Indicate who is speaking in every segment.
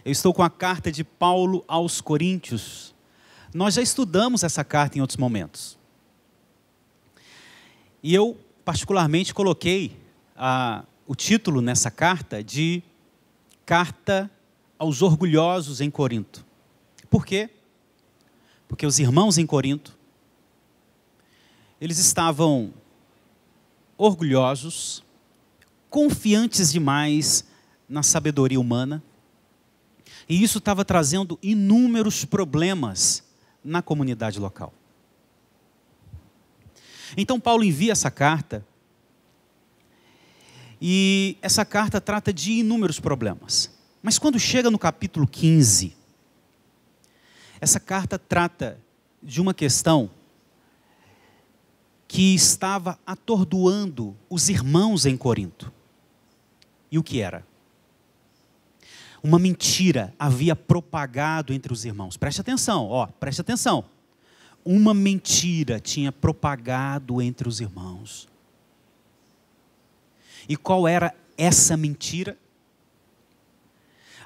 Speaker 1: Eu estou com a carta de Paulo aos Coríntios. Nós já estudamos essa carta em outros momentos. E eu, particularmente, coloquei o título nessa carta de Carta aos Orgulhosos em Corinto. Por quê? Porque os irmãos em Corinto, eles estavam orgulhosos, confiantes demais na sabedoria humana, e isso estava trazendo inúmeros problemas na comunidade local. Então Paulo envia essa carta, e essa carta trata de inúmeros problemas. Mas quando chega no capítulo 15, essa carta trata de uma questão que estava atordoando os irmãos em Corinto. E o que era? Uma mentira havia propagado entre os irmãos. Preste atenção, preste atenção. Uma mentira tinha propagado entre os irmãos. E qual era essa mentira?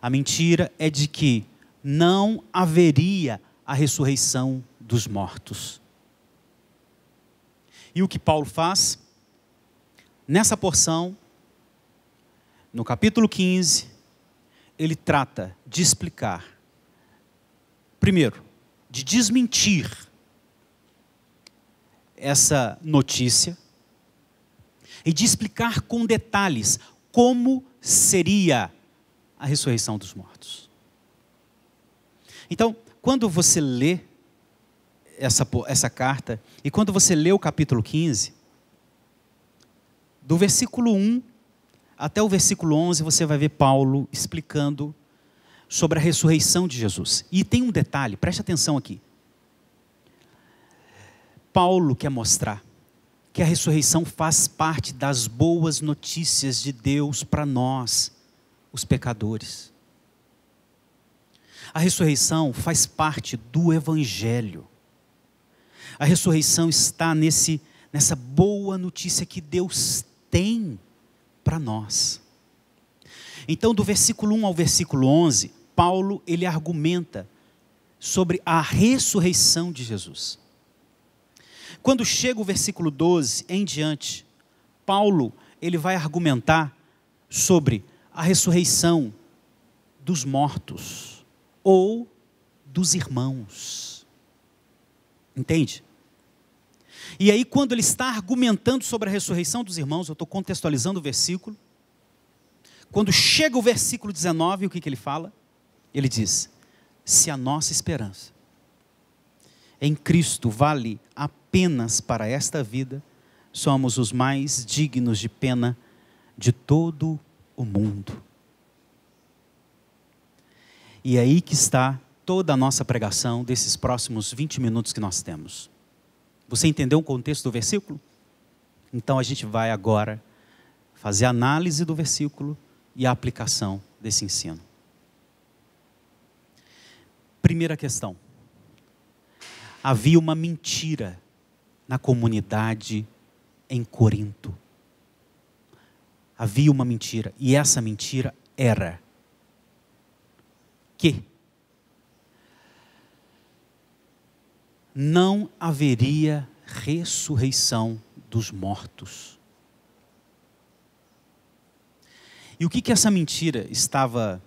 Speaker 1: A mentira é de que não haveria a ressurreição dos mortos. E o que Paulo faz? Nessa porção, no capítulo 15, ele trata de explicar, primeiro, de desmentir essa notícia e de explicar com detalhes como seria a ressurreição dos mortos. Então, quando você lê essa carta, e quando você lê o capítulo 15, do versículo 1 até o versículo 11, você vai ver Paulo explicando sobre a ressurreição de Jesus. E tem um detalhe, preste atenção aqui. Paulo quer mostrar que a ressurreição faz parte das boas notícias de Deus para nós, os pecadores. A ressurreição faz parte do Evangelho. A ressurreição está nessa boa notícia que Deus tem para nós. Então, do versículo 1 ao versículo 11, Paulo ele argumenta sobre a ressurreição de Jesus. Quando chega o versículo 12 em diante, Paulo ele vai argumentar sobre a ressurreição dos mortos ou dos irmãos. Entende? E aí quando ele está argumentando sobre a ressurreição dos irmãos, eu estou contextualizando o versículo. Quando chega o versículo 19, o que ele fala? Ele diz, se a nossa esperança em Cristo vale apenas para esta vida, somos os mais dignos de pena de todo o mundo. E é aí que está toda a nossa pregação desses próximos 20 minutos que nós temos. Você entendeu o contexto do versículo? Então a gente vai agora fazer a análise do versículo e a aplicação desse ensino. Primeira questão. Havia uma mentira na comunidade em Corinto. Havia uma mentira, e essa mentira era que não haveria ressurreição dos mortos. E o que essa mentira estava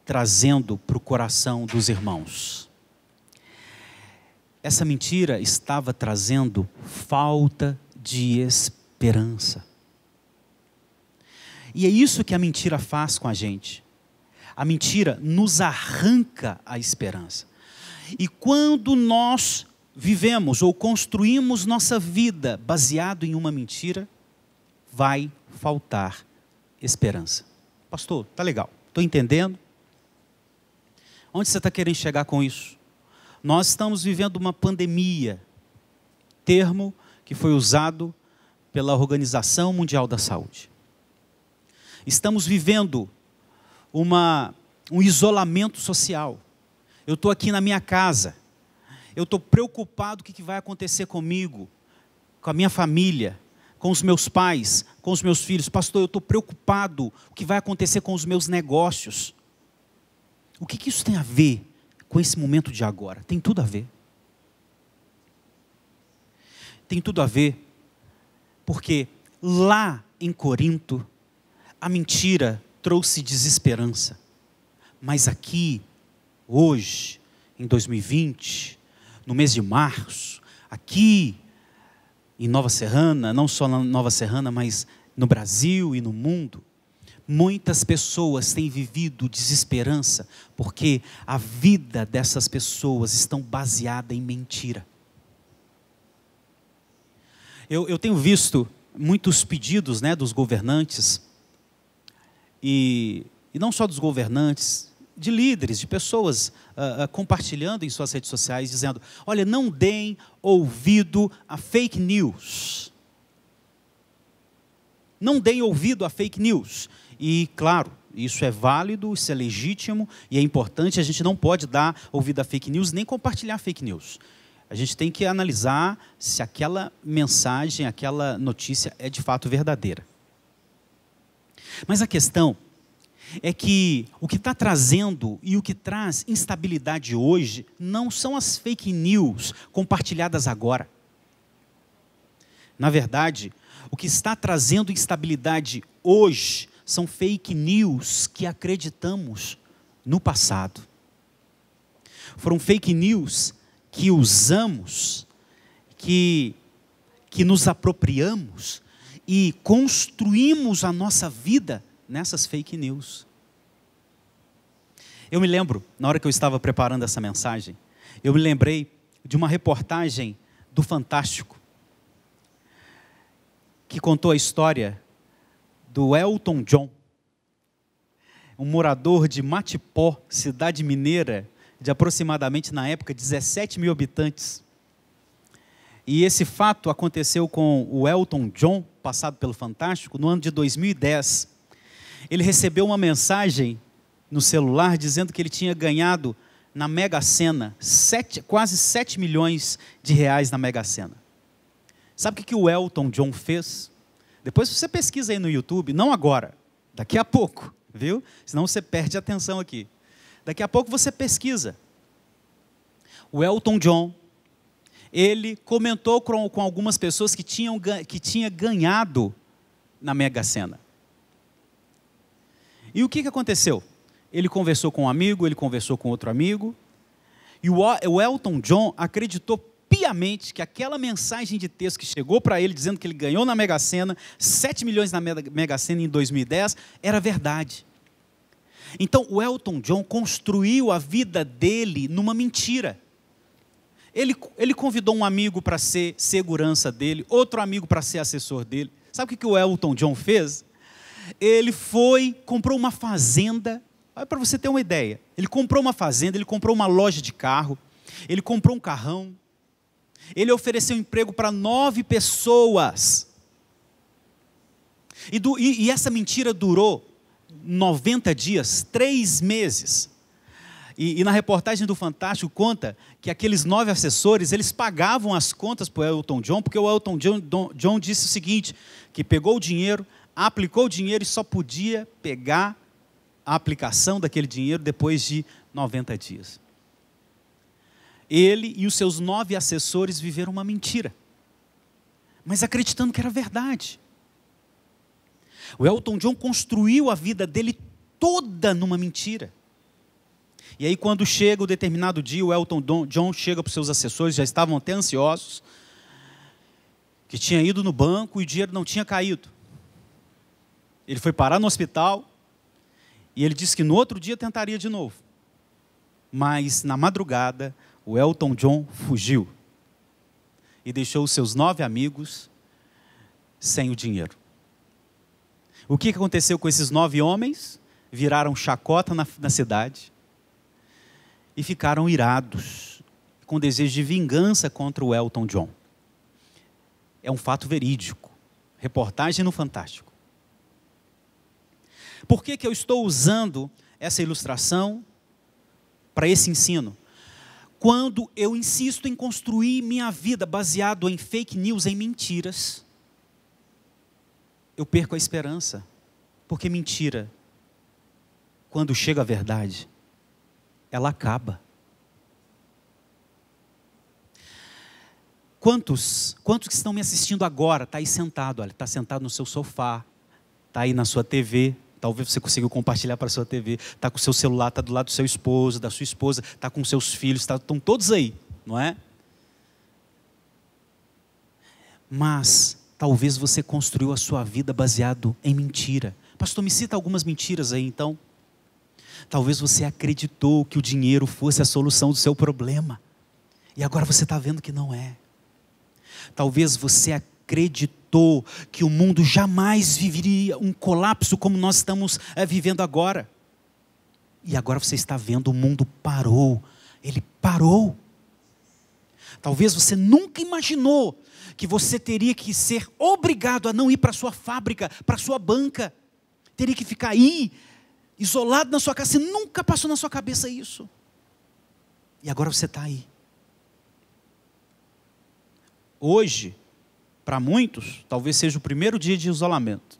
Speaker 1: trazendo para o coração dos irmãos? Essa mentira estava trazendo falta de esperança. E é isso que a mentira faz com a gente. A mentira nos arranca a esperança. E quando nós vivemos ou construímos nossa vida baseado em uma mentira, vai faltar esperança. Pastor, tá legal, estou entendendo. Onde você está querendo chegar com isso? Nós estamos vivendo uma pandemia, termo que foi usado pela Organização Mundial da Saúde. Estamos vivendo um isolamento social. Eu estou aqui na minha casa, eu estou preocupado com o que vai acontecer comigo, com a minha família, com os meus pais, com os meus filhos. Pastor, eu estou preocupado com o que vai acontecer com os meus negócios. O que isso tem a ver com esse momento de agora? Tem tudo a ver. Tem tudo a ver, porque lá em Corinto, a mentira trouxe desesperança. Mas aqui, hoje, em 2020, no mês de março, aqui em Nova Serrana, não só na Nova Serrana, mas no Brasil e no mundo, muitas pessoas têm vivido desesperança, porque a vida dessas pessoas está baseada em mentira. Eu tenho visto muitos pedidos, né, dos governantes, e não só dos governantes, de líderes, de pessoas compartilhando em suas redes sociais, dizendo, olha, não deem ouvido a fake news. Não deem ouvido a fake news. E, claro, isso é válido, isso é legítimo, e é importante, a gente não pode dar ouvido a fake news, nem compartilhar fake news. A gente tem que analisar se aquela mensagem, aquela notícia é de fato verdadeira. Mas a questão é que o que está trazendo e o que traz instabilidade hoje não são as fake news compartilhadas agora. Na verdade, o que está trazendo instabilidade hoje são fake news que acreditamos no passado. Foram fake news que usamos, que nos apropriamos e construímos a nossa vida nessas fake news. Eu me lembro, na hora que eu estava preparando essa mensagem, eu me lembrei de uma reportagem do Fantástico, que contou a história do Elton John, um morador de Matipó, cidade mineira, de aproximadamente, na época, 17 mil habitantes. E esse fato aconteceu com o Elton John, passado pelo Fantástico, no ano de 2010. Ele recebeu uma mensagem no celular dizendo que ele tinha ganhado na Mega Sena, quase 7 milhões de reais na Mega Sena. Sabe o que o Elton John fez? Depois você pesquisa aí no YouTube, não agora, daqui a pouco, viu? Senão você perde a atenção aqui. Daqui a pouco você pesquisa. O Elton John, ele comentou com algumas pessoas que tinha ganhado na Mega Sena. E o que aconteceu? Ele conversou com um amigo, ele conversou com outro amigo, e o Elton John acreditou piamente que aquela mensagem de texto que chegou para ele, dizendo que ele ganhou na Mega Sena, 7 milhões na Mega Sena em 2010, era verdade. Então, o Elton John construiu a vida dele numa mentira. Ele convidou um amigo para ser segurança dele, outro amigo para ser assessor dele. Sabe o que o Elton John fez? Ele comprou uma fazenda. Olha, para você ter uma ideia. Ele comprou uma fazenda, ele comprou uma loja de carro, ele comprou um carrão, ele ofereceu emprego para 9 pessoas. E essa mentira durou 90 dias, 3 meses. E na reportagem do Fantástico conta que aqueles 9 assessores, eles pagavam as contas para o Elton John, porque o Elton John disse o seguinte, que pegou o dinheiro, aplicou o dinheiro e só podia pegar a aplicação daquele dinheiro depois de 90 dias. Ele e os seus 9 assessores viveram uma mentira, mas acreditando que era verdade. O Elton John construiu a vida dele toda numa mentira. E aí quando chega o determinado dia, o Elton John chega para os seus assessores, já estavam até ansiosos, que tinha ido no banco e o dinheiro não tinha caído. Ele foi parar no hospital e ele disse que no outro dia tentaria de novo. Mas na madrugada, o Elton John fugiu e deixou os seus 9 amigos sem o dinheiro. O que aconteceu com esses 9 homens? Viraram chacota na cidade e ficaram irados, com desejo de vingança contra o Elton John. É um fato verídico. Reportagem no Fantástico. Por que eu estou usando essa ilustração para esse ensino? Quando eu insisto em construir minha vida baseado em fake news, em mentiras, eu perco a esperança. Porque mentira, quando chega a verdade, ela acaba. Quantos que estão me assistindo agora, está aí sentado, olha, está sentado no seu sofá, está aí na sua TV, talvez você consiga compartilhar para a sua TV, está com o seu celular, está do lado do seu esposo, da sua esposa, está com seus filhos, estão todos aí, não é? Mas talvez você construiu a sua vida baseado em mentira. Pastor, me cita algumas mentiras aí então. Talvez você acreditou que o dinheiro fosse a solução do seu problema, e agora você está vendo que não é. Talvez você acreditou que o mundo jamais viveria um colapso como nós estamos vivendo agora. E agora você está vendo, o mundo parou. Ele parou. Talvez você nunca imaginou que você teria que ser obrigado a não ir para a sua fábrica, para a sua banca. Teria que ficar aí, isolado na sua casa. Você nunca passou na sua cabeça isso. E agora você está aí. Hoje, para muitos, talvez seja o primeiro dia de isolamento.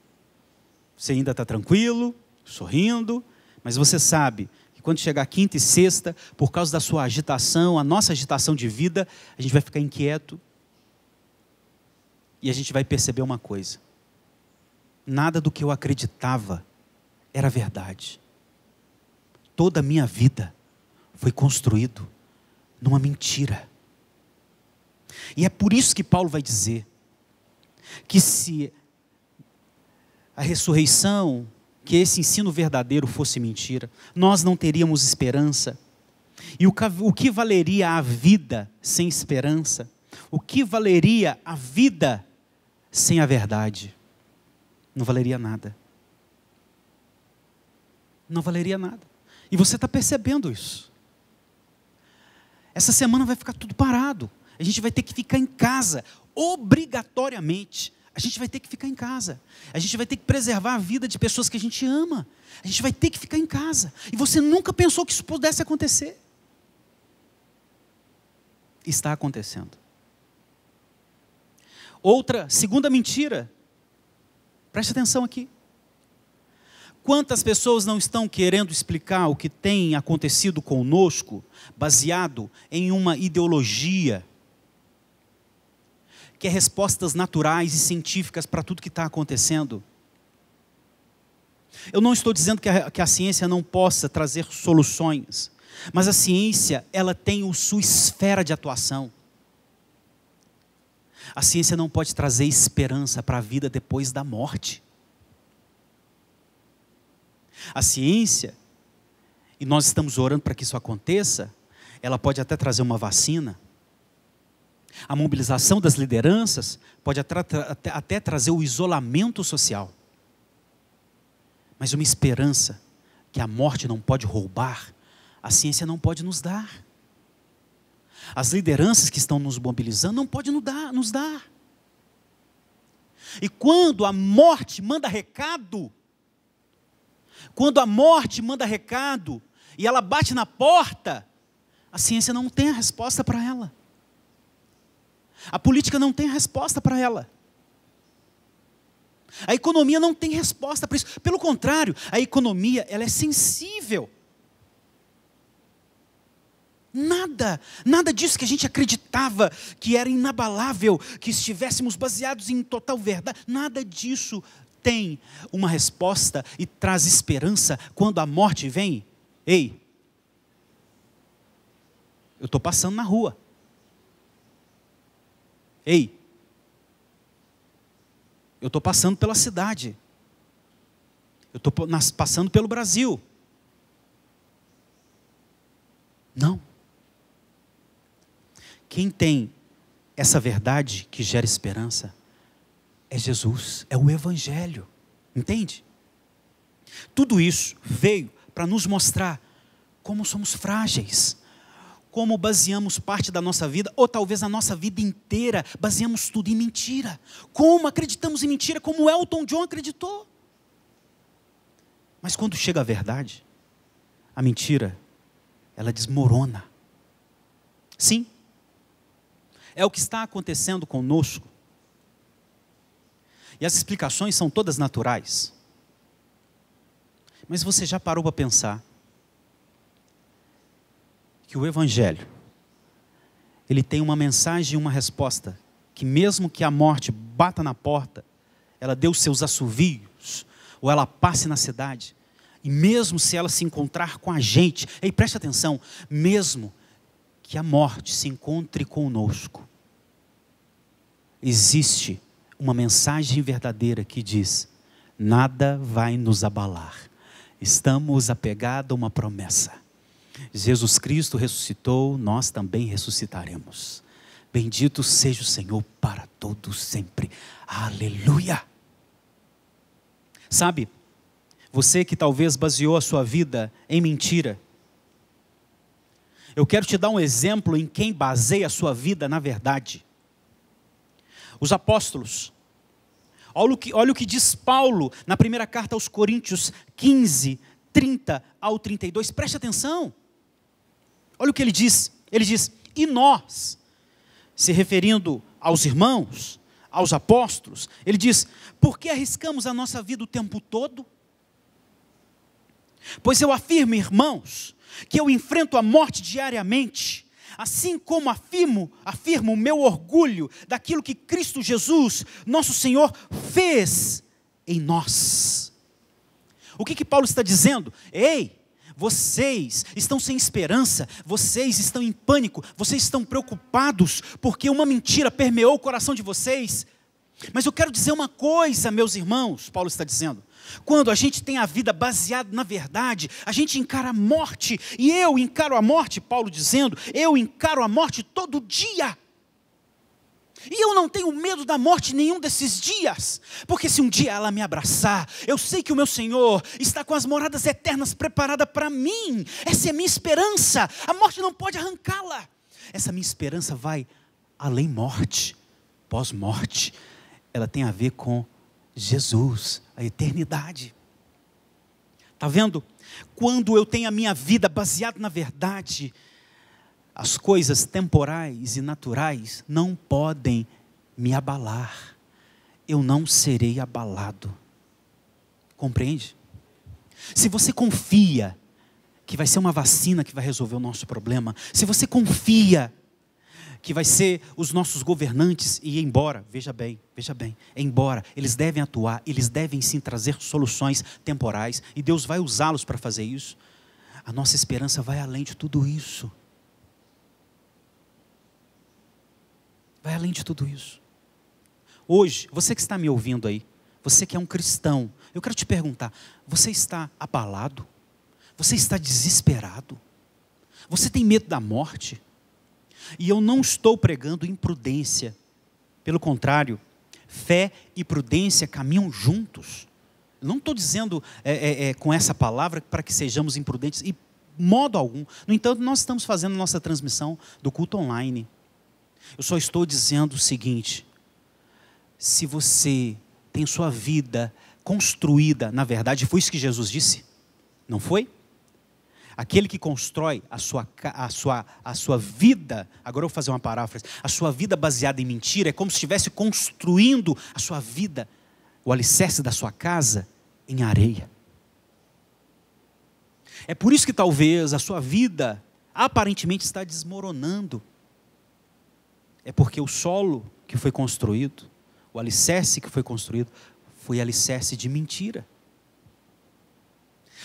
Speaker 1: Você ainda está tranquilo, sorrindo, mas você sabe que quando chegar quinta e sexta, por causa da sua agitação, a nossa agitação de vida, a gente vai ficar inquieto. E a gente vai perceber uma coisa: nada do que eu acreditava era verdade. Toda a minha vida foi construído numa mentira. E é por isso que Paulo vai dizer que se a ressurreição, que esse ensino verdadeiro fosse mentira, nós não teríamos esperança. E o que valeria a vida sem esperança? O que valeria a vida sem a verdade? Não valeria nada. Não valeria nada. E você está percebendo isso. Essa semana vai ficar tudo parado. A gente vai ter que ficar em casa, obrigatoriamente. A gente vai ter que ficar em casa. A gente vai ter que preservar a vida de pessoas que a gente ama. A gente vai ter que ficar em casa. E você nunca pensou que isso pudesse acontecer. Está acontecendo. Segunda mentira. Preste atenção aqui. Quantas pessoas não estão querendo explicar o que tem acontecido conosco, baseado em uma ideologia, que é respostas naturais e científicas para tudo que está acontecendo? Eu não estou dizendo que a ciência não possa trazer soluções, mas a ciência, ela tem sua esfera de atuação. A ciência não pode trazer esperança para a vida depois da morte. A ciência, e nós estamos orando para que isso aconteça, ela pode até trazer uma vacina. A mobilização das lideranças pode até trazer o isolamento social. Mas uma esperança que a morte não pode roubar, a ciência não pode nos dar. As lideranças que estão nos mobilizando não podem nos dar. E quando a morte manda recado, e ela bate na porta, a ciência não tem a resposta para ela. A política não tem resposta para ela. A economia não tem resposta para isso. Pelo contrário, a economia, ela é sensível. Nada disso que a gente acreditava que era inabalável, que estivéssemos baseados em total verdade, nada disso tem uma resposta e traz esperança quando a morte vem. Ei, eu estou passando na rua. Ei, eu estou passando pela cidade. Eu estou passando pelo Brasil. Não. Quem tem essa verdade que gera esperança é Jesus, é o Evangelho. Entende? Tudo isso veio para nos mostrar como somos frágeis, como baseamos parte da nossa vida, ou talvez a nossa vida inteira, baseamos tudo em mentira. Como acreditamos em mentira, como Elton John acreditou. Mas quando chega a verdade, a mentira, ela desmorona. Sim, é o que está acontecendo conosco. E as explicações são todas naturais. Mas você já parou para pensar que o Evangelho, ele tem uma mensagem e uma resposta, que mesmo que a morte bata na porta, ela dê os seus assovios, ou ela passe na cidade, e mesmo se ela se encontrar com a gente, e preste atenção, mesmo que a morte se encontre conosco, existe uma mensagem verdadeira que diz: nada vai nos abalar, estamos apegados a uma promessa. Jesus Cristo ressuscitou, nós também ressuscitaremos. Bendito seja o Senhor para todos sempre. Aleluia! Sabe, você que talvez baseou a sua vida em mentira, eu quero te dar um exemplo em quem baseia a sua vida na verdade. Os apóstolos. Olha o que diz Paulo na primeira carta aos Coríntios 15, 30 ao 32. Preste atenção. Olha o que ele diz. Ele diz: e nós, se referindo aos irmãos, aos apóstolos, ele diz: por que arriscamos a nossa vida o tempo todo? Pois eu afirmo, irmãos, que eu enfrento a morte diariamente, assim como afirmo o meu orgulho daquilo que Cristo Jesus, nosso Senhor, fez em nós. O que Paulo está dizendo? Ei, vocês estão sem esperança, vocês estão em pânico, vocês estão preocupados, porque uma mentira permeou o coração de vocês. Mas eu quero dizer uma coisa, meus irmãos, Paulo está dizendo: quando a gente tem a vida baseada na verdade, a gente encara a morte, e eu encaro a morte, Paulo dizendo, eu encaro a morte todo dia. E eu não tenho medo da morte nenhum desses dias, porque se um dia ela me abraçar, eu sei que o meu Senhor está com as moradas eternas preparadas para mim. Essa é a minha esperança, a morte não pode arrancá-la. Essa minha esperança vai além morte, pós-morte, ela tem a ver com Jesus, a eternidade. Está vendo? Quando eu tenho a minha vida baseada na verdade, as coisas temporais e naturais não podem me abalar. Eu não serei abalado. Compreende? Se você confia que vai ser uma vacina que vai resolver o nosso problema, se você confia que vai ser os nossos governantes, e embora, veja bem, embora eles devem atuar, eles devem sim trazer soluções temporais, e Deus vai usá-los para fazer isso, a nossa esperança vai além de tudo isso. Vai além de tudo isso. Hoje, você que está me ouvindo aí, você que é um cristão, eu quero te perguntar: você está abalado? Você está desesperado? Você tem medo da morte? E eu não estou pregando imprudência. Pelo contrário, fé e prudência caminham juntos. Não estou dizendo com essa palavra para que sejamos imprudentes, de modo algum. No entanto, nós estamos fazendo nossa transmissão do culto online. Eu só estou dizendo o seguinte: se você tem sua vida construída, na verdade, foi isso que Jesus disse, não foi? Aquele que constrói a sua vida, agora eu vou fazer uma paráfrase, a sua vida baseada em mentira, é como se estivesse construindo a sua vida, o alicerce da sua casa, em areia. É por isso que talvez a sua vida aparentemente está desmoronando. É porque o solo que foi construído, o alicerce que foi construído, foi alicerce de mentira.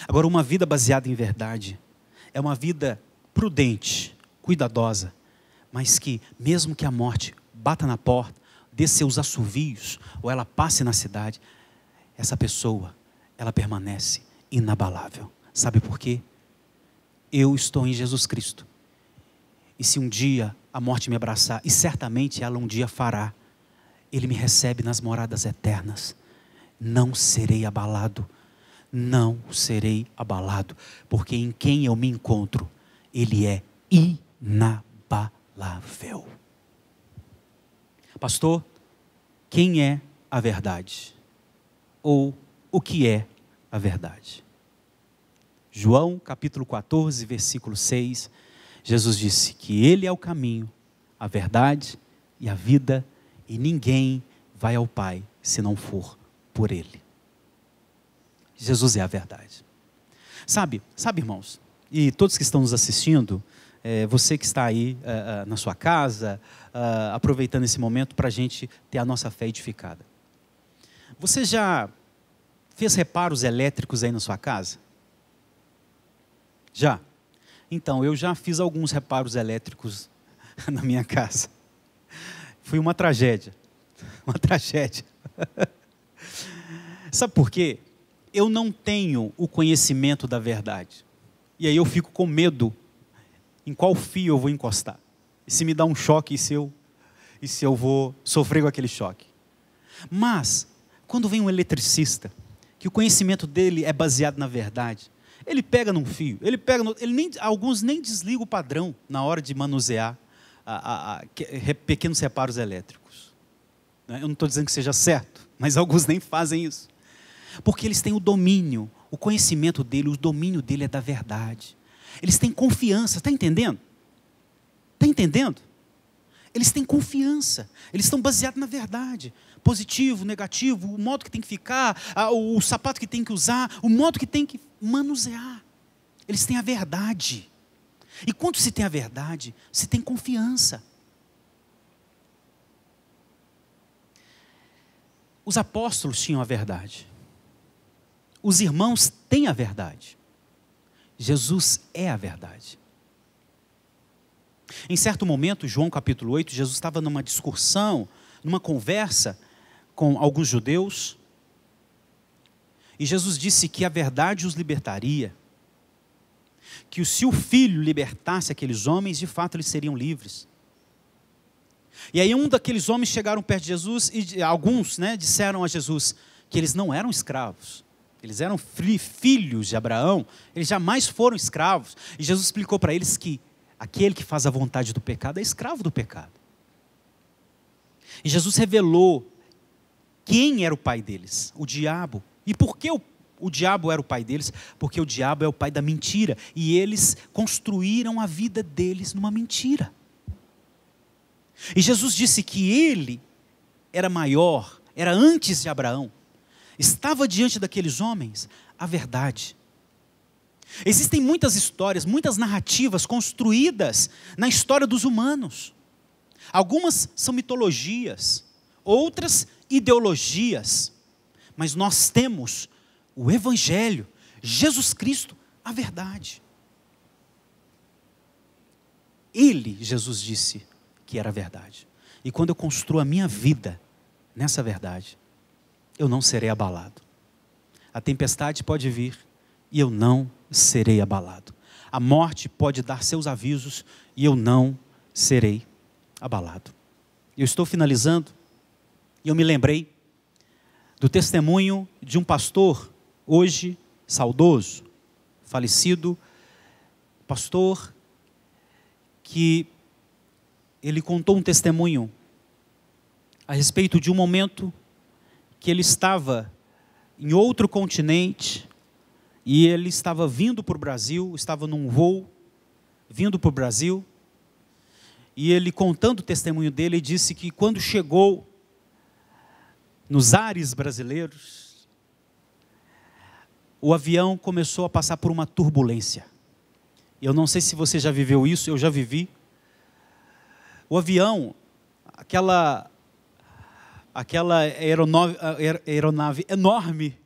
Speaker 1: Agora, uma vida baseada em verdade é uma vida prudente, cuidadosa, mas que, mesmo que a morte bata na porta, dê seus assovios, ou ela passe na cidade, essa pessoa, ela permanece inabalável. Sabe por quê? Eu estou em Jesus Cristo. E se um dia a morte me abraçar, e certamente ela um dia fará, Ele me recebe nas moradas eternas. Não serei abalado. Não serei abalado, porque em quem eu me encontro, Ele é inabalável. Pastor, quem é a verdade? Ou o que é a verdade? João capítulo 14, versículo 6, Jesus disse que Ele é o caminho, a verdade e a vida, e ninguém vai ao Pai se não for por Ele. Jesus é a verdade. Sabe, irmãos, e todos que estão nos assistindo, você que está aí na sua casa, aproveitando esse momento para a gente ter a nossa fé edificada. Você já fez reparos elétricos aí na sua casa? Já? Então, eu já fiz alguns reparos elétricos na minha casa. Foi uma tragédia. Uma tragédia. Sabe por quê? Eu não tenho o conhecimento da verdade. E aí eu fico com medo em qual fio eu vou encostar. E se me dá um choque, e se eu vou sofrer com aquele choque. Mas, quando vem um eletricista, que o conhecimento dele é baseado na verdade, ele pega num fio, alguns nem desligam o padrão na hora de manusear pequenos reparos elétricos. Eu não estou dizendo que seja certo, mas alguns nem fazem isso. Porque eles têm o domínio, o conhecimento dele, o domínio dele é da verdade. Eles têm confiança, está entendendo? Está entendendo? Eles têm confiança, eles estão baseados na verdade. Positivo, negativo, o modo que tem que ficar, o sapato que tem que usar, o modo que tem que manusear. Eles têm a verdade. E quando se tem a verdade, se tem confiança. Os apóstolos tinham a verdade. Os irmãos têm a verdade. Jesus é a verdade. Em certo momento, João capítulo 8, Jesus estava numa discussão, numa conversa com alguns judeus. E Jesus disse que a verdade os libertaria. Que se o Filho libertasse aqueles homens, de fato eles seriam livres. E aí um daqueles homens chegaram perto de Jesus e alguns disseram a Jesus que eles não eram escravos. Eles eram filhos de Abraão, eles jamais foram escravos. E Jesus explicou para eles que aquele que faz a vontade do pecado é escravo do pecado. E Jesus revelou quem era o pai deles, o diabo. E por que o diabo era o pai deles? Porque o diabo é o pai da mentira. E eles construíram a vida deles numa mentira. E Jesus disse que ele era maior, era antes de Abraão. Estava diante daqueles homens a verdade. Existem muitas histórias, muitas narrativas construídas na história dos humanos. Algumas são mitologias, outras ideologias. Mas nós temos o Evangelho, Jesus Cristo, a verdade. Ele, Jesus disse que era a verdade. E quando eu construo a minha vida nessa verdade, eu não serei abalado. A tempestade pode vir e eu não serei abalado. A morte pode dar seus avisos e eu não serei abalado. Eu estou finalizando e eu me lembrei do testemunho de um pastor, hoje saudoso, falecido, pastor, que ele contou um testemunho a respeito de um momento que ele estava em outro continente e ele estava vindo para o Brasil, estava num voo, vindo para o Brasil, e ele contando o testemunho dele, ele disse que quando chegou nos ares brasileiros, o avião começou a passar por uma turbulência. Eu não sei se você já viveu isso, eu já vivi. O avião, aquela aeronave enorme,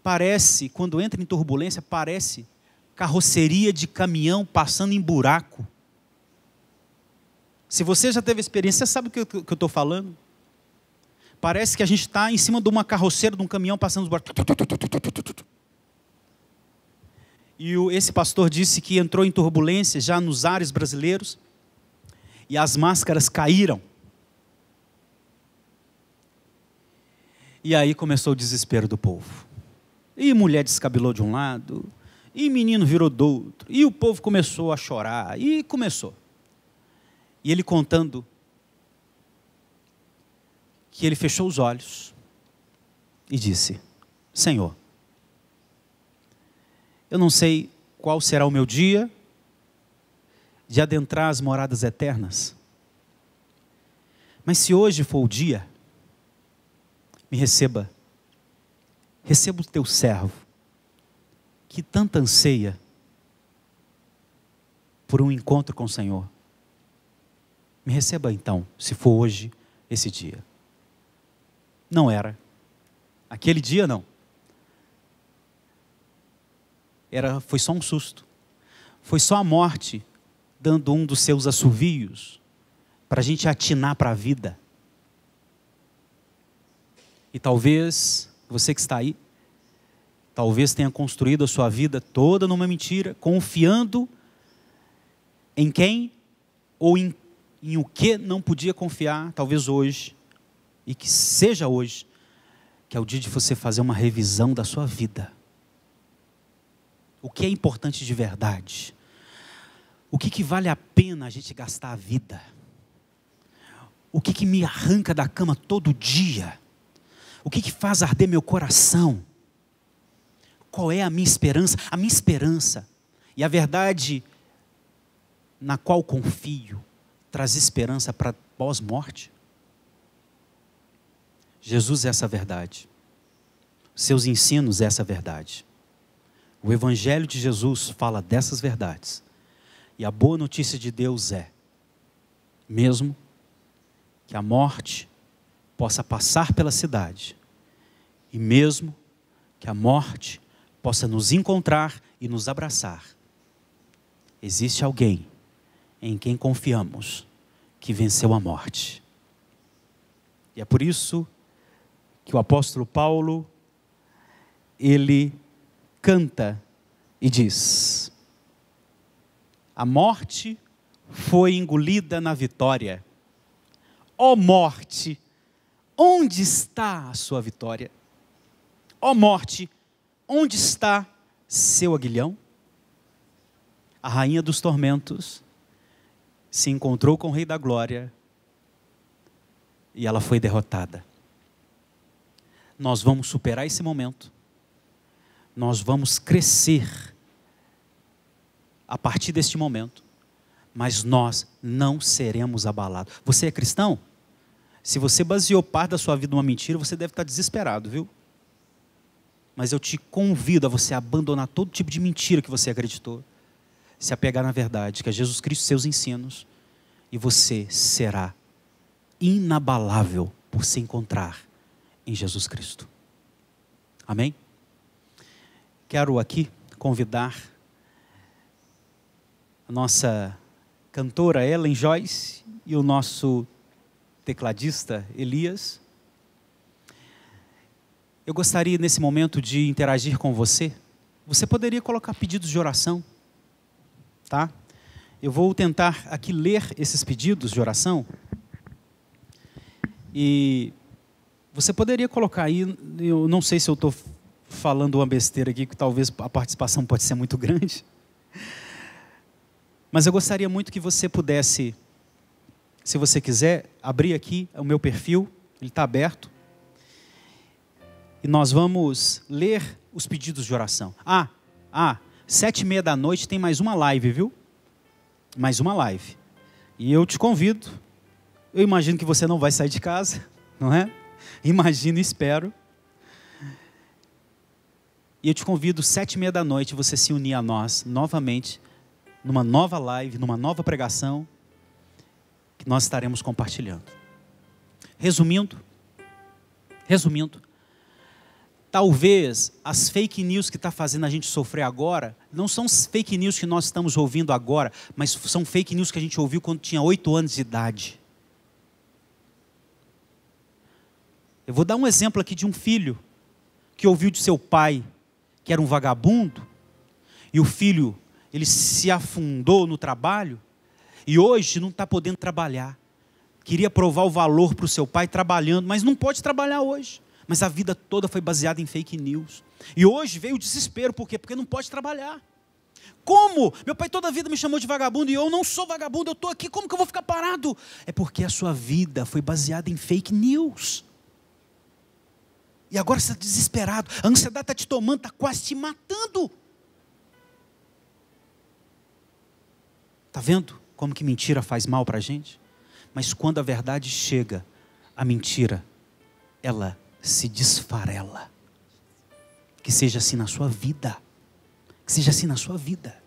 Speaker 1: parece, quando entra em turbulência, parece carroceria de caminhão passando em buraco. Se você já teve experiência, você sabe o que eu estou falando? Parece que a gente está em cima de uma carroceira, de um caminhão passando os buracos. E esse pastor disse que entrou em turbulência já nos ares brasileiros e as máscaras caíram. E aí começou o desespero do povo. E mulher descabelou de um lado, e menino virou do outro, e o povo começou a chorar, e começou. E ele contando que ele fechou os olhos e disse: Senhor, eu não sei qual será o meu dia de adentrar as moradas eternas, mas se hoje for o dia, me receba o teu servo, que tanto anseia por um encontro com o Senhor, me receba então, se for hoje, esse dia. Não era. Aquele dia não. Foi só um susto. Foi só a morte dando um dos seus assovios para a gente atinar para a vida. E talvez você que está aí, talvez tenha construído a sua vida toda numa mentira, confiando em quem ou em o que não podia confiar, talvez hoje, e que seja hoje, que é o dia de você fazer uma revisão da sua vida. O que é importante de verdade? O que vale a pena a gente gastar a vida? O que me arranca da cama todo dia? O que faz arder meu coração? Qual é a minha esperança? A minha esperança e a verdade na qual confio traz esperança para pós-morte. Jesus é essa verdade. Seus ensinos é essa verdade. O Evangelho de Jesus fala dessas verdades. E a boa notícia de Deus é, mesmo que a morte possa passar pela cidade, e mesmo que a morte possa nos encontrar e nos abraçar, existe alguém em quem confiamos que venceu a morte. E é por isso que o apóstolo Paulo, ele canta e diz: a morte foi engolida na vitória. Ó morte, onde está a sua vitória? Ó morte, onde está seu aguilhão? A rainha dos tormentos se encontrou com o rei da glória e ela foi derrotada. Nós vamos superar esse momento. Nós vamos crescer a partir deste momento, mas nós não seremos abalados. Você é cristão? Se você baseou parte da sua vida numa mentira, você deve estar desesperado, viu? Mas eu te convido a você abandonar todo tipo de mentira que você acreditou, se apegar na verdade, que é Jesus Cristo e seus ensinos, e você será inabalável por se encontrar em Jesus Cristo. Amém? Quero aqui convidar a nossa cantora Ellen Joyce e o nosso tecladista Elias. Eu gostaria nesse momento de interagir com você. Você poderia colocar pedidos de oração, tá? Eu vou tentar aqui ler esses pedidos de oração. E você poderia colocar aí, eu não sei se eu estou falando uma besteira aqui, que talvez a participação pode ser muito grande. Mas eu gostaria muito que você pudesse, se você quiser, abrir aqui o meu perfil, ele está aberto. E nós vamos ler os pedidos de oração. 7h30 da noite tem mais uma live, viu? Mais uma live. E eu te convido, eu imagino que você não vai sair de casa, não é? Imagino e espero. E eu te convido, 7h30 da noite, você se unir a nós novamente, numa nova live, numa nova pregação, que nós estaremos compartilhando. Resumindo, talvez as fake news que está fazendo a gente sofrer agora, não são fake news que nós estamos ouvindo agora, mas são fake news que a gente ouviu quando tinha 8 anos de idade. Eu vou dar um exemplo aqui de um filho que ouviu de seu pai que era um vagabundo, e o filho, ele se afundou no trabalho, e hoje não está podendo trabalhar. Queria provar o valor para o seu pai trabalhando, mas não pode trabalhar hoje. Mas a vida toda foi baseada em fake news. E hoje veio o desespero, por quê? Porque não pode trabalhar. Como? Meu pai toda a vida me chamou de vagabundo, e eu não sou vagabundo, eu estou aqui, como que eu vou ficar parado? É porque a sua vida foi baseada em fake news. E agora você está desesperado, a ansiedade está te tomando, está quase te matando. Está vendo como que mentira faz mal para a gente? Mas quando a verdade chega, a mentira, ela se desfarela. Que seja assim na sua vida. Que seja assim na sua vida.